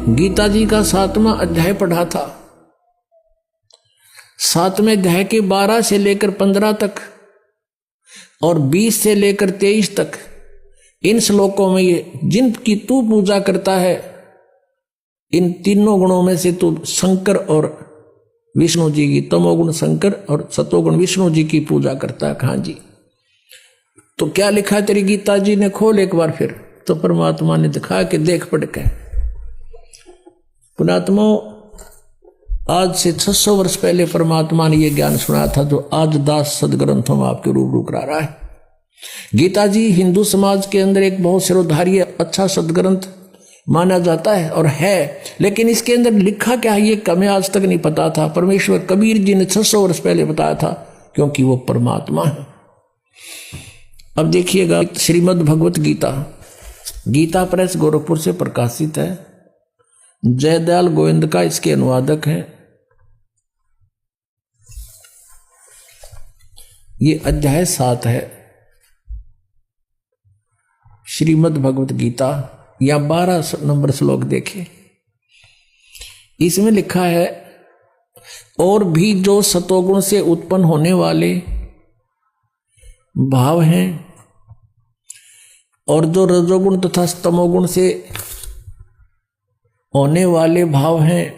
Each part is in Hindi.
गीता जी का 7वां अध्याय पढ़ा था। 7वें अध्याय के 12 से लेकर 15 तक और 20 से लेकर 23 तक इन श्लोकों में ये जिनकी तू पूजा करता है, इन तीनों गुणों में से तू शंकर और विष्णु जी की, तमोगुण शंकर और सतोगुण विष्णु जी की पूजा करता है। कहां जी? तो क्या लिखा तेरी गीता जी ने? खोल एक बार फिर। तो परमात्मा ने दिखा के देख पढ़ के, पुणात्मा आज से 600 वर्ष पहले परमात्मा ने यह ज्ञान सुनाया था जो आज दास सदग्रंथों में आपके रूबरू करा रहा है। गीता जी हिंदू समाज के अंदर एक बहुत सिरोधार्य अच्छा सदग्रंथ माना जाता है और है, लेकिन इसके अंदर लिखा क्या है ये हमें आज तक नहीं पता था। परमेश्वर कबीर जी ने 600 वर्ष पहले बताया था, क्योंकि वो परमात्मा है। अब देखिएगा, श्रीमद् भगवत गीता, गीता प्रेस गोरखपुर से प्रकाशित है। जयदयाल गोविंद का इसके अनुवादक है। ये अध्याय 7 है श्रीमद् भगवत गीता, या 12 नंबर श्लोक देखें। इसमें लिखा है, और भी जो सतोगुण से उत्पन्न होने वाले भाव हैं और जो रजोगुण तथा तमोगुण से होने वाले भाव हैं,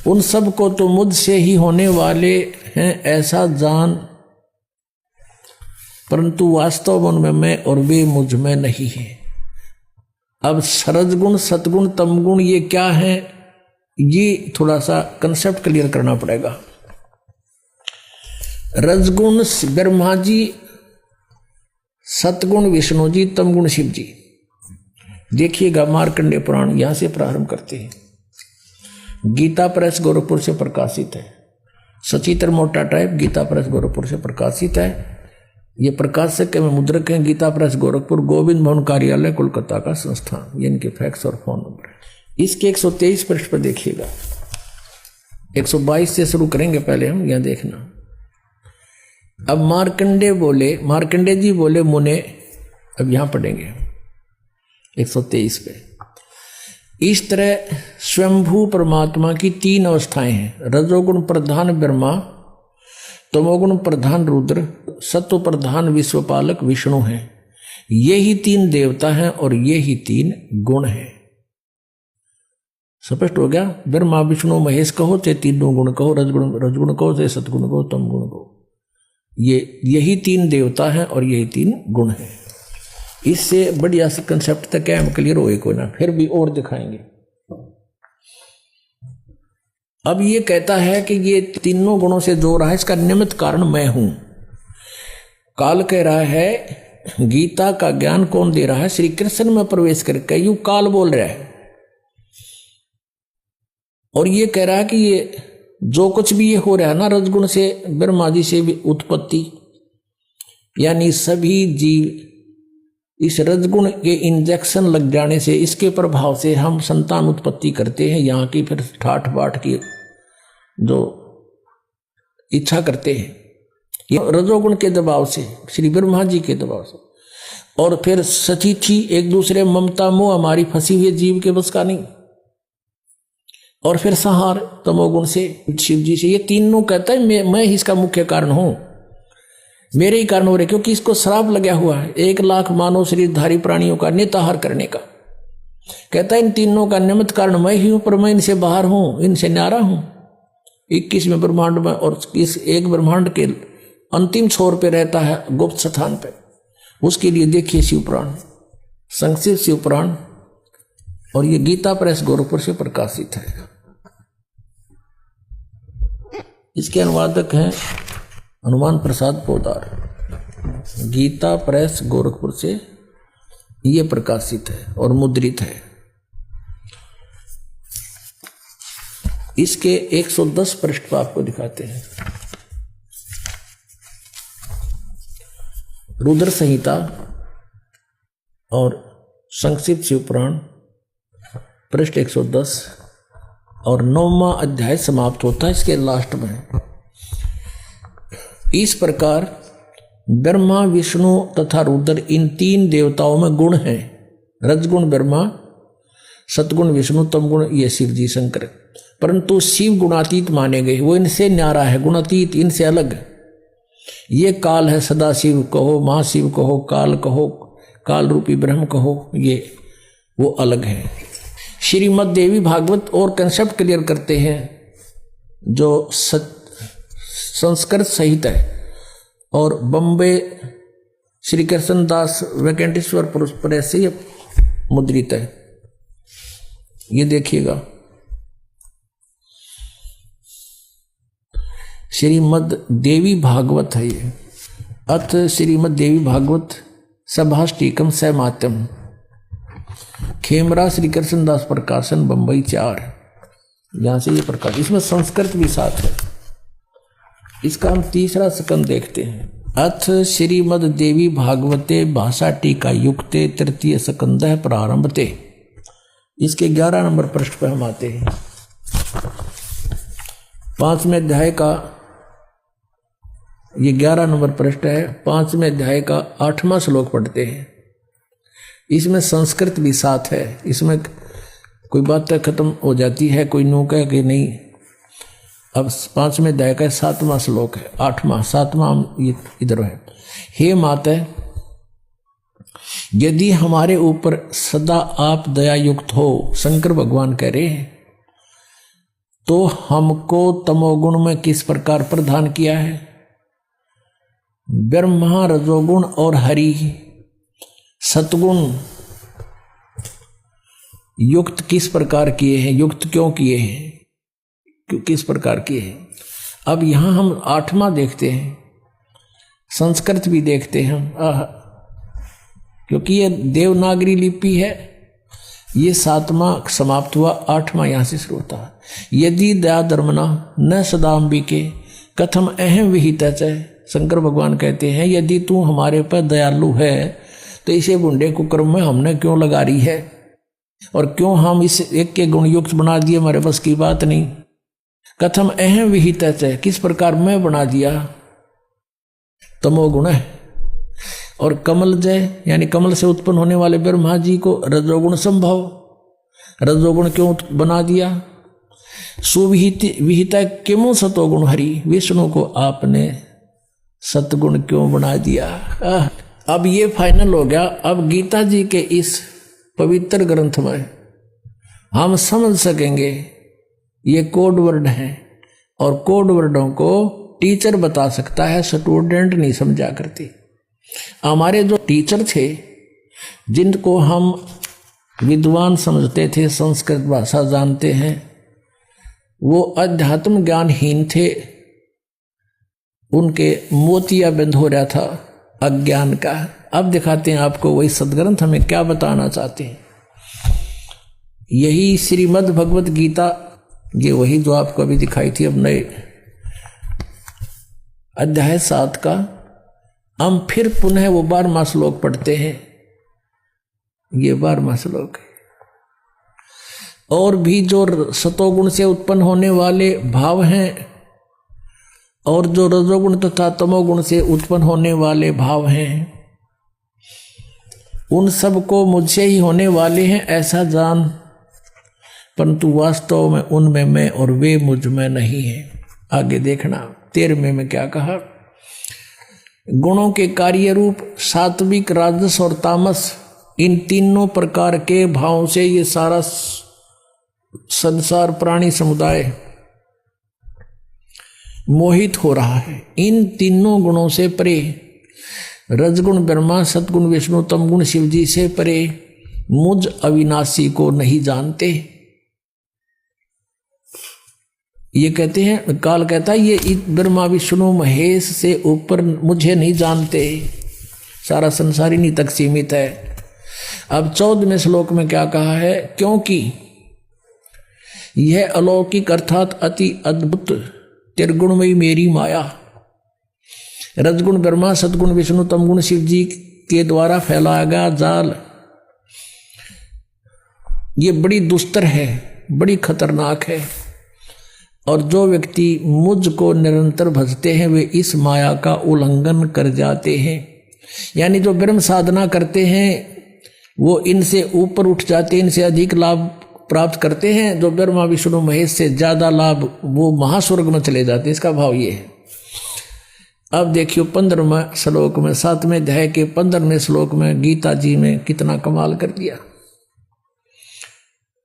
उन सब को तो मुझ से ही होने वाले हैं ऐसा जान, परंतु वास्तव में मैं और वे मुझ में नहीं है। अब रजगुण सतगुण तमगुण ये क्या है, ये थोड़ा सा कंसेप्ट क्लियर करना पड़ेगा। रजगुण ब्रह्मा जी, सतगुण विष्णु जी, तमगुण शिव जी। देखिएगा मार्कंडेय पुराण, यहां से प्रारंभ करते हैं। गीता प्रेस गोरखपुर से प्रकाशित है। सचित्र मोटा टाइप गीता प्रेस गोरखपुर से प्रकाशित है। ये प्रकाशक एवं मुद्रक हैं गीता प्रेस गोरखपुर, गोविंद भवन कार्यालय कोलकाता का संस्थान। ये इनके फैक्स और फोन नंबर है। इसके 123 पृष्ठ पर देखिएगा। 122 से शुरू करेंगे पहले हम, यहां देखना। अब मार्कंडे जी बोले मुने, अब यहां पढ़ेंगे 123 पे। इस तरह स्वयंभू परमात्मा की 3 अवस्थाएं हैं। रजोगुण प्रधान ब्रह्मा, तमोगुण प्रधान रुद्र, सत्व प्रधान विश्वपालक विष्णु हैं। ये ही 3 देवता हैं और ये ही 3 गुण हैं। स्पष्ट हो गया? ब्रह्मा विष्णु महेश कहो चाहे तीनों गुण कहो, रजगुण कहो चाहे सतगुण कहो, तमगुण कहो, यही 3 देवता हैं और यही 3 गुण हैं। इससे बढ़िया से कंसेप्ट तक है, हम क्लियर होए कोई ना, फिर भी और दिखाएंगे। अब ये कहता है कि ये तीनों गुणों से जो रहा है इसका निमित्त कारण मैं हूं। काल कह रहा है, गीता का ज्ञान कौन दे रहा है? श्री कृष्ण में प्रवेश करके यूं काल बोल रहा है और ये कह रहा है कि ये जो कुछ भी ये हो रहा है ना, रजगुण से ब्रह्मा जी से भी उत्पत्ति, यानी सभी जीव इस रजगुण के इंजेक्शन लग जाने से, इसके प्रभाव से हम संतान उत्पत्ति करते हैं। यहाँ की फिर ठाठ बाट की जो इच्छा करते हैं, ये रजोगुण के दबाव से, श्री ब्रह्मा जी के दबाव से। और फिर सची थी एक दूसरे ममता मोह हमारी फंसी हुई जीव के बस का नहीं। और फिर संहार तमोगुण से, शिव जी से। ये तीनों कहता है मैं इसका मुख्य कारण हूं, मेरे ही कारण हो रहे, क्योंकि इसको श्राप लगा हुआ है 1 लाख मानव शरीरधारी प्राणियों का निताहार करने का। कहता है इन तीनों का निमित्त कारण मैं ही हूं, पर मैं इनसे बाहर हूं, इनसे न्यारा हूं। 21वें ब्रह्मांड में और इस एक ब्रह्मांड के अंतिम छोर पे रहता है गुप्त स्थान पे। उसके लिए देखिए शिवपुराण, संक्षिप्त शिवपुराण, और ये गीता प्रेस गोरखपुर से प्रकाशित है। इसके अनुवादक हैं हनुमान प्रसाद पोदार। गीता प्रेस गोरखपुर से ये प्रकाशित है और मुद्रित है। इसके 110 पृष्ठ पर आपको दिखाते हैं। रुद्र संहिता और संक्षिप्त शिवपुराण, पृष्ठ 110 और 9वां अध्याय समाप्त होता है इसके लास्ट में। इस प्रकार ब्रह्मा विष्णु तथा रुद्र इन 3 देवताओं में गुण हैं। रजगुण ब्रह्मा, सतगुण विष्णु तम गुण ये शिव जी शंकर, परंतु शिव गुणातीत माने गए, वो इनसे न्यारा है, गुणातीत इनसे अलग। ये काल है, सदा शिव कहो, महाशिव कहो, काल कहो, काल रूपी ब्रह्म कहो, ये वो अलग है। श्रीमद् देवी भागवत और कंसेप्ट क्लियर करते हैं जो संस्कृत सहित है, और बम्बे श्री कृष्ण दास वेंकटेश्वर प्रेस से मुद्रित है, ये देखिएगा। श्रीमद् देवी भागवत है ये। अथ श्रीमद् देवी भागवत सभाष्टिकम सैमात्यम, खेमरा श्री कृष्ण दास प्रकाशन बम्बई 4, यहां से ये प्रकाश। इसमें संस्कृत भी साथ है। इसका हम तीसरा स्कंद देखते हैं। अथ श्रीमद् देवी भागवते भाषा टीका युक्ते तृतीय स्कंद प्रारंभते। इसके 11 नंबर पृष्ठ पर हम आते हैं। 5वें अध्याय का ये 11 नंबर पृष्ठ है। 5वें अध्याय का 8वां श्लोक पढ़ते हैं। इसमें संस्कृत भी साथ है। इसमें कोई बात खत्म हो जाती है, कोई नो कह कि नहीं। अब 5वें अध्याय का 7वां श्लोक है, 8वां 7वां ये इधर है। हे माता, यदि हमारे ऊपर सदा आप दया युक्त हो, शंकर भगवान कह रहे हैं, तो हमको तमोगुण में किस प्रकार प्रदान किया है? ब्रह्मा रजोगुण और हरि सतगुण युक्त किस प्रकार किए हैं? युक्त क्यों किए हैं? किस प्रकार किए हैं? अब यहां हम 8वां देखते हैं, संस्कृत भी देखते हैं क्योंकि ये देवनागरी लिपि है। ये 7वां समाप्त हुआ, 8वां यहां से शुरू होता है। यदि दया धर्मना न सदाम्बिके कथम अहम विहित। शंकर भगवान कहते हैं, यदि तू हमारे पर दयालु है तो इसे बुंडे कुकर्म में हमने क्यों लगा रही है, और क्यों हम इस एक के गुण युक्त बना दिए? हमारे बस की बात नहीं। कथम अहम विहित, किस प्रकार मैं बना दिया? तमोगुण है। और कमल जय यानी कमल से उत्पन्न होने वाले ब्रह्मा जी को रजोगुण संभव, रजोगुण क्यों बना दिया? सुविहिता किमो सतोगुण हरि, विष्णु को आपने सतगुण क्यों बना दिया? अब ये फाइनल हो गया। अब गीता जी के इस पवित्र ग्रंथ में हम समझ सकेंगे ये कोड वर्ड हैं, और कोड वर्डों को टीचर बता सकता है, स्टूडेंट नहीं समझा करती। हमारे जो टीचर थे, जिनको हम विद्वान समझते थे, संस्कृत भाषा जानते हैं, वो अध्यात्म ज्ञानहीन थे। उनके मोतिया बंद हो रहा था अज्ञान का। अब दिखाते हैं आपको वही सदग्रंथ हमें क्या बताना चाहते हैं। यही श्रीमद् भगवत गीता, ये वही जो आपको अभी दिखाई थी। अब नए अध्याय 7 का हम फिर पुनः वो 12वां श्लोक पढ़ते हैं। ये 12वां श्लोक है। और भी जो सतोगुण से उत्पन्न होने वाले भाव हैं, और जो रजोगुण तथा तमोगुण से उत्पन्न होने वाले भाव हैं, उन सब को मुझसे ही होने वाले हैं ऐसा जान, परंतु वास्तव में उनमें मैं और वे मुझ में नहीं है। आगे देखना 13वें में क्या कहा? गुणों के कार्य रूप सात्विक, राजस और तामस, इन तीनों प्रकार के भावों से ये सारा संसार प्राणी समुदाय मोहित हो रहा है। इन तीनों गुणों से परे, रजगुण ब्रह्मा, सतगुण विष्णु, तमगुण शिव जी से परे मुझ अविनाशी को नहीं जानते। ये कहते हैं, काल कहता है, ये ब्रह्मा विष्णु महेश से ऊपर मुझे नहीं जानते। सारा संसार इन्हीं तक सीमित है। अब 14वें श्लोक में क्या कहा है? क्योंकि यह अलौकिक अर्थात अति अद्भुत त्रिगुणमयी मेरी माया, रजगुण ब्रह्मा, सतगुण विष्णु, तमगुण शिव जी के द्वारा फैलाया गया जाल, ये बड़ी दुस्तर है, बड़ी खतरनाक है। और जो व्यक्ति मुझको निरंतर भजते हैं, वे इस माया का उल्लंघन कर जाते हैं। यानी जो ब्रह्म साधना करते हैं, वो इनसे ऊपर उठ जाते, इनसे अधिक लाभ प्राप्त करते हैं। जो ब्रह्मा विष्णु महेश से ज्यादा लाभ, वो महास्वर्ग में चले जाते हैं। इसका भाव ये है। अब देखियो 15वें श्लोक में, 7वें अध्याय के 15वें श्लोक में गीता जी में कितना कमाल कर दिया।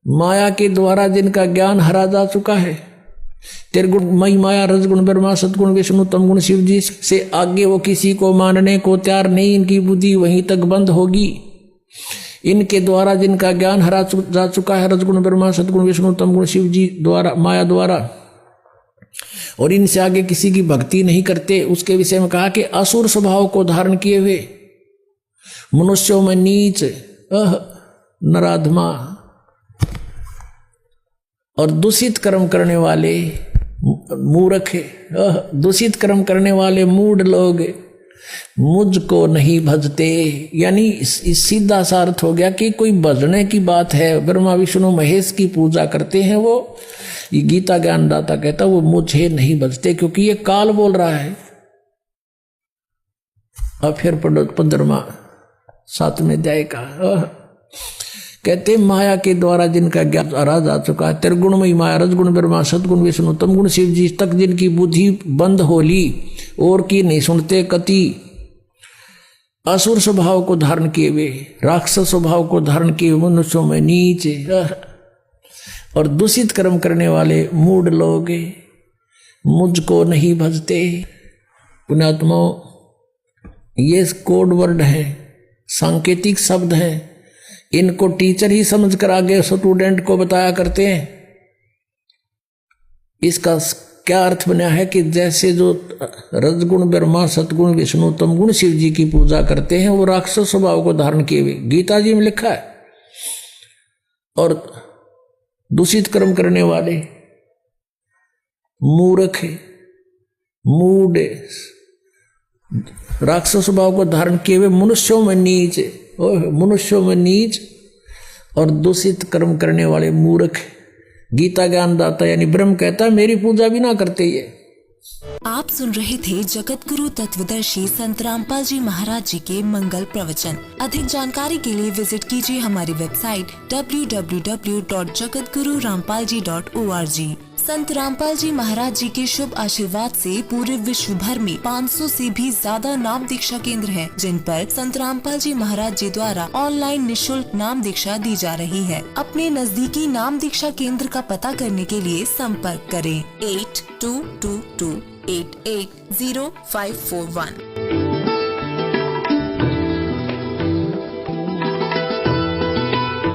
माया के द्वारा जिनका ज्ञान हरा जा चुका है, त्रिगुण मई माया, रजगुण ब्रह्मा, सतगुण विष्णु, तमगुण शिव जी से आगे वो किसी को मानने को तैयार नहीं। इनकी बुद्धि वहीं तक बंद होगी। इनके द्वारा जिनका ज्ञान हरा जा चुका है, रजगुण ब्रह्मा, सतगुण विष्णु, तमगुण शिव जी द्वारा, माया द्वारा, और इनसे आगे किसी की भक्ति नहीं करते। उसके विषय में कहा कि असुर स्वभाव को धारण किए हुए, मनुष्यों में नीच, नराधमा और दूषित कर्म करने वाले मूर्ख, दूषित कर्म करने वाले मूढ़ लोग मुझको नहीं भजते। यानी इस सीधा सा अर्थ हो गया कि कोई भजने की बात है, ब्रह्मा विष्णु महेश की पूजा करते हैं, वो ये गीता ज्ञानदाता कहता वो मुझे नहीं भजते, क्योंकि ये काल बोल रहा है। अब फिर पढ़ो 15वां 7वें अध्याय का, कहते माया के द्वारा जिनका ज्ञान हरा जा चुका है, त्रिगुणमयी माया, रजगुण ब्रह्मा, सतगुण विष्णु, तमगुण शिव जी तक जिनकी बुद्धि बंद होली और की नहीं सुनते कति, असुर स्वभाव को धारण किए हुए, राक्षस स्वभाव को धारण किए मनुष्यों में नीच और दूषित कर्म करने वाले मूढ़ लोग मुझको नहीं भजते। पुण्यात्मा, ये कोड वर्ड है, सांकेतिक शब्द है। इनको टीचर ही समझ कर आगे स्टूडेंट को बताया करते हैं। इसका क्या अर्थ बना है कि जैसे जो रजगुण ब्रह्मा, सतगुण विष्णु, तमगुण शिव जी की पूजा करते हैं, वो राक्षस स्वभाव को धारण किए हुए, गीता जी में लिखा है। और दूषित कर्म करने वाले मूर्ख, मूढ़, राक्षस स्वभाव को धारण किए हुए, मनुष्यों में नीच, मनुष्यों में नीच और दूषित कर्म करने वाले मूर्ख। गीता ज्ञानदाता यानी ब्रह्म कहता है मेरी पूजा भी ना करते ये। आप सुन रहे थे जगत गुरु तत्वदर्शी संत रामपाल जी महाराज जी के मंगल प्रवचन। अधिक जानकारी के लिए विजिट कीजिए हमारी वेबसाइट www.jagatgururampalji.org। संत रामपाल जी महाराज जी के शुभ आशीर्वाद से पूरे विश्व भर में 500 से भी ज्यादा नाम दीक्षा केंद्र हैं, जिन पर संत रामपाल जी महाराज जी द्वारा ऑनलाइन निशुल्क नाम दीक्षा दी जा रही है। अपने नजदीकी नाम दीक्षा केंद्र का पता करने के लिए संपर्क करें 8222880541।